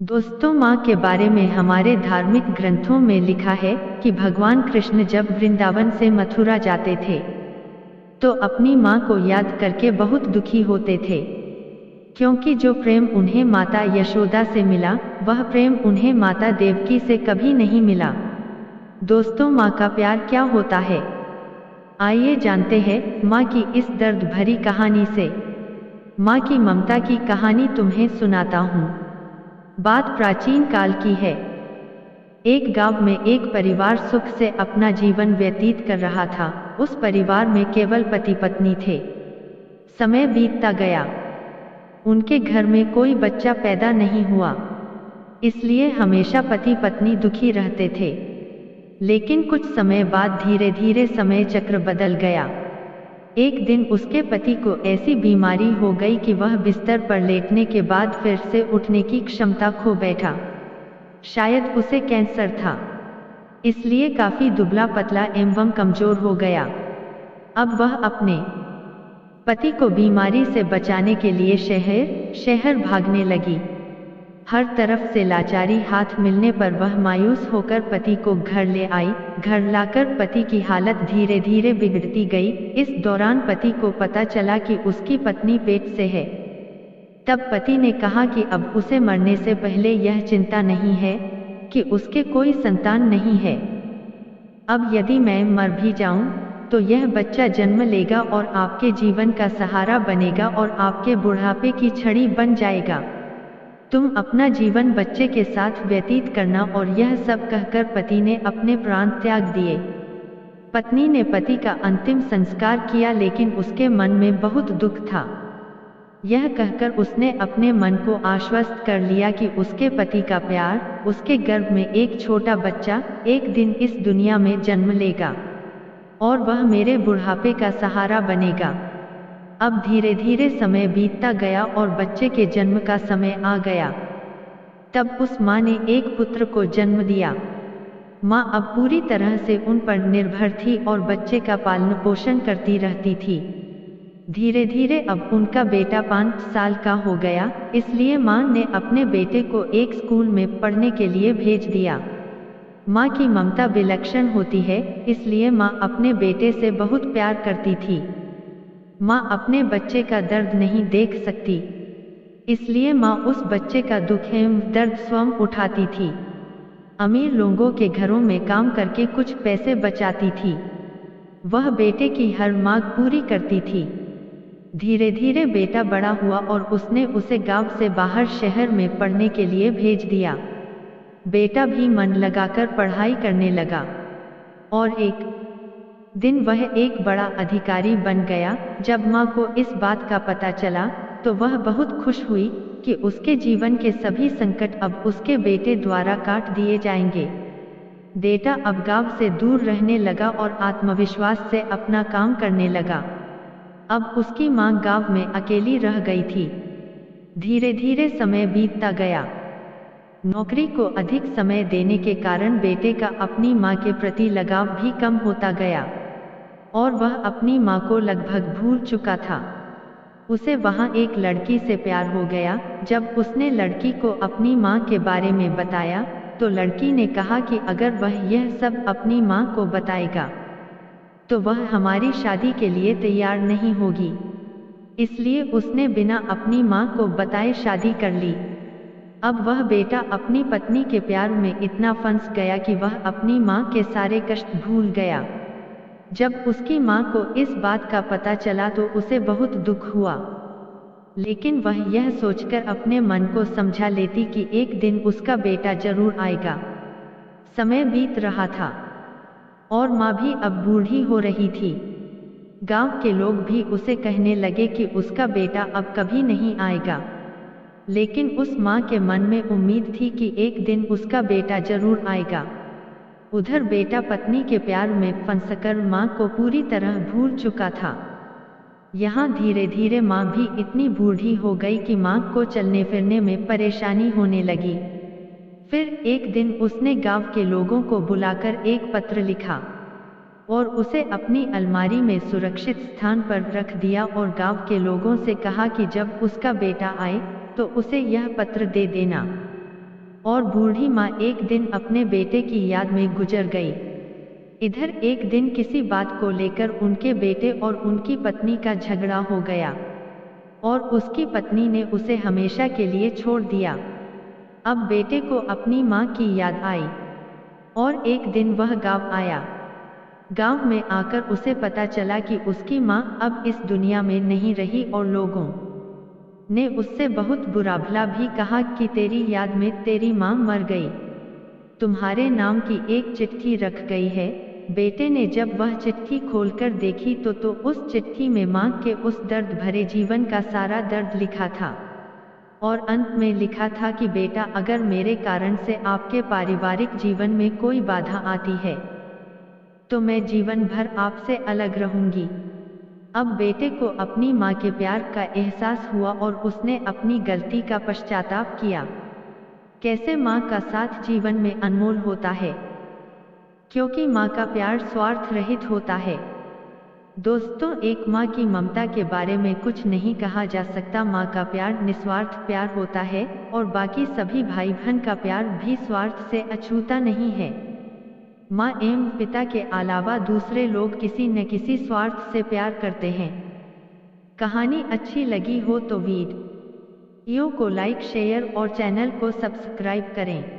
दोस्तों, माँ के बारे में हमारे धार्मिक ग्रंथों में लिखा है कि भगवान कृष्ण जब वृंदावन से मथुरा जाते थे तो अपनी माँ को याद करके बहुत दुखी होते थे, क्योंकि जो प्रेम उन्हें माता यशोदा से मिला वह प्रेम उन्हें माता देवकी से कभी नहीं मिला। दोस्तों, माँ का प्यार क्या होता है, आइए जानते हैं माँ की इस दर्द भरी कहानी से। माँ की ममता की कहानी तुम्हें सुनाता हूँ। बात प्राचीन काल की है। एक गांव में एक परिवार सुख से अपना जीवन व्यतीत कर रहा था। उस परिवार में केवल पति पत्नी थे। समय बीतता गया, उनके घर में कोई बच्चा पैदा नहीं हुआ, इसलिए हमेशा पति पत्नी दुखी रहते थे। लेकिन कुछ समय बाद धीरे धीरे समय चक्र बदल गया। एक दिन उसके पति को ऐसी बीमारी हो गई कि वह बिस्तर पर लेटने के बाद फिर से उठने की क्षमता खो बैठा। शायद उसे कैंसर था, इसलिए काफी दुबला पतला एवं कमजोर हो गया। अब वह अपने पति को बीमारी से बचाने के लिए शहर शहर भागने लगी। हर तरफ से लाचारी हाथ मिलने पर वह मायूस होकर पति को घर ले आई। घर लाकर पति की हालत धीरे धीरे बिगड़ती गई। इस दौरान पति को पता चला कि उसकी पत्नी पेट से है। तब पति ने कहा कि अब उसे मरने से पहले यह चिंता नहीं है कि उसके कोई संतान नहीं है। अब यदि मैं मर भी जाऊं तो यह बच्चा जन्म लेगा और आपके जीवन का सहारा बनेगा और आपके बुढ़ापे की छड़ी बन जाएगा। तुम अपना जीवन बच्चे के साथ व्यतीत करना। और यह सब कहकर पति ने अपने प्राण त्याग दिए। पत्नी ने पति का अंतिम संस्कार किया, लेकिन उसके मन में बहुत दुख था। यह कहकर उसने अपने मन को आश्वस्त कर लिया कि उसके पति का प्यार, उसके गर्भ में एक छोटा बच्चा एक दिन इस दुनिया में जन्म लेगा और वह मेरे बुढ़ापे का सहारा बनेगा। अब धीरे धीरे समय बीतता गया और बच्चे के जन्म का समय आ गया। तब उस माँ ने एक पुत्र को जन्म दिया। माँ अब पूरी तरह से उन पर निर्भर थी और बच्चे का पालन पोषण करती रहती थी। धीरे धीरे अब उनका बेटा 5 साल का हो गया, इसलिए माँ ने अपने बेटे को एक स्कूल में पढ़ने के लिए भेज दिया। माँ की ममता विलक्षण होती है, इसलिए माँ अपने बेटे से बहुत प्यार करती थी। माँ अपने बच्चे का दर्द नहीं देख सकती, इसलिए माँ उस बच्चे का दुख एवं दर्द स्वयं उठाती थी। अमीर लोगों के घरों में काम करके कुछ पैसे बचाती थी। वह बेटे की हर मांग पूरी करती थी। धीरे धीरे बेटा बड़ा हुआ और उसने उसे गांव से बाहर शहर में पढ़ने के लिए भेज दिया। बेटा भी मन लगाकर पढ़ाई करने लगा और एक दिन वह एक बड़ा अधिकारी बन गया। जब माँ को इस बात का पता चला तो वह बहुत खुश हुई कि उसके जीवन के सभी संकट अब उसके बेटे द्वारा काट दिए जाएंगे। बेटा अब गांव से दूर रहने लगा और आत्मविश्वास से अपना काम करने लगा। अब उसकी माँ गांव में अकेली रह गई थी। धीरे धीरे समय बीतता गया। नौकरी को अधिक समय देने के कारण बेटे का अपनी माँ के प्रति लगाव भी कम होता गया और वह अपनी माँ को लगभग भूल चुका था। उसे वहाँ एक लड़की से प्यार हो गया। जब उसने लड़की को अपनी माँ के बारे में बताया तो लड़की ने कहा कि अगर वह यह सब अपनी माँ को बताएगा तो वह हमारी शादी के लिए तैयार नहीं होगी। इसलिए उसने बिना अपनी माँ को बताए शादी कर ली। अब वह बेटा अपनी पत्नी के प्यार में इतना फंस गया कि वह अपनी माँ के सारे कष्ट भूल गया। जब उसकी माँ को इस बात का पता चला तो उसे बहुत दुख हुआ, लेकिन वह यह सोचकर अपने मन को समझा लेती कि एक दिन उसका बेटा जरूर आएगा। समय बीत रहा था और माँ भी अब बूढ़ी हो रही थी। गांव के लोग भी उसे कहने लगे कि उसका बेटा अब कभी नहीं आएगा, लेकिन उस माँ के मन में उम्मीद थी कि एक दिन उसका बेटा जरूर आएगा। उधर बेटा पत्नी के प्यार में फंसकर माँ को पूरी तरह भूल चुका था। यहाँ धीरे धीरे माँ भी इतनी बूढ़ी हो गई कि माँ को चलने फिरने में परेशानी होने लगी। फिर एक दिन उसने गांव के लोगों को बुलाकर एक पत्र लिखा और उसे अपनी अलमारी में सुरक्षित स्थान पर रख दिया और गांव के लोगों से कहा कि जब उसका बेटा आए तो उसे यह पत्र दे देना। और बूढ़ी माँ एक दिन अपने बेटे की याद में गुजर गई। इधर एक दिन किसी बात को लेकर उनके बेटे और उनकी पत्नी का झगड़ा हो गया और उसकी पत्नी ने उसे हमेशा के लिए छोड़ दिया। अब बेटे को अपनी माँ की याद आई और एक दिन वह गाँव आया। गांव में आकर उसे पता चला कि उसकी माँ अब इस दुनिया में नहीं रही और लोगों ने उससे बहुत बुरा भला भी कहा कि तेरी याद में तेरी माँ मर गई, तुम्हारे नाम की एक चिट्ठी रख गई है। बेटे ने जब वह चिट्ठी खोलकर देखी तो उस चिट्ठी में माँ के उस दर्द भरे जीवन का सारा दर्द लिखा था और अंत में लिखा था कि बेटा, अगर मेरे कारण से आपके पारिवारिक जीवन में कोई बाधा आती है तो मैं जीवन भर आपसे अलग रहूंगी। अब बेटे को अपनी माँ के प्यार का एहसास हुआ और उसने अपनी गलती का पश्चाताप किया। कैसे माँ का साथ जीवन में अनमोल होता है, क्योंकि माँ का प्यार स्वार्थ रहित होता है। दोस्तों, एक माँ की ममता के बारे में कुछ नहीं कहा जा सकता। माँ का प्यार निस्वार्थ प्यार होता है और बाकी सभी भाई बहन का प्यार भी स्वार्थ से अछूता नहीं है। माँ एवं पिता के अलावा दूसरे लोग किसी न किसी स्वार्थ से प्यार करते हैं। कहानी अच्छी लगी हो तो वीडियो को लाइक, शेयर और चैनल को सब्सक्राइब करें।